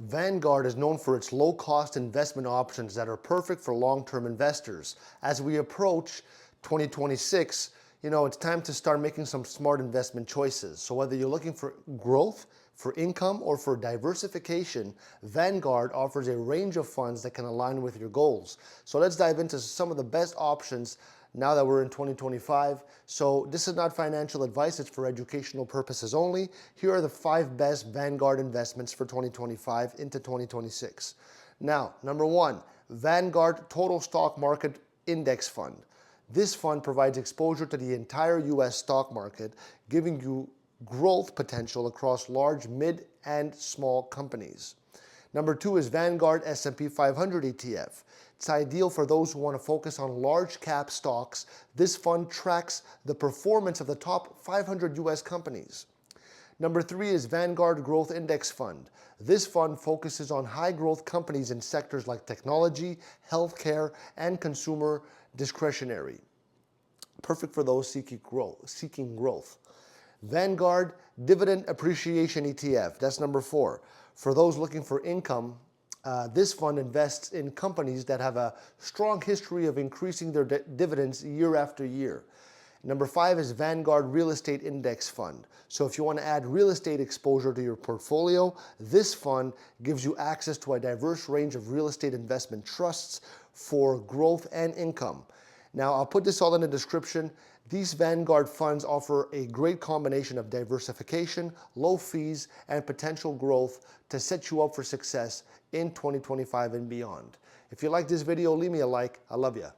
Vanguard is known for its low-cost investment options that are perfect for long-term investors. As we approach 2026, it's time to start making some smart investment choices. So whether you're looking for growth, for income, or for diversification, Vanguard offers a range of funds that can align with your goals. So let's dive into some of the best options now that we're in 2025. So this is not financial advice, it's for educational purposes only. Here are the 5 best Vanguard investments for 2025 into 2026. Now, number 1, Vanguard Total Stock Market Index Fund. This fund provides exposure to the entire US stock market, giving you growth potential across large, mid, and small companies. Number 2 is Vanguard S&P 500 ETF. It's ideal for those who want to focus on large cap stocks. This fund tracks the performance of the top 500 US companies. Number 3 is Vanguard Growth Index Fund. This fund focuses on high growth companies in sectors like technology, healthcare, and consumer discretionary. Perfect for those seeking growth. Vanguard Dividend Appreciation ETF, that's number 4. For those looking for income, this fund invests in companies that have a strong history of increasing their dividends year after year. Number 5 is Vanguard Real Estate Index Fund. So if you want to add real estate exposure to your portfolio, this fund gives you access to a diverse range of real estate investment trusts for growth and income. Now, I'll put this all in the description. These Vanguard funds offer a great combination of diversification, low fees, and potential growth to set you up for success in 2025 and beyond. If you like this video, leave me a like. I love you.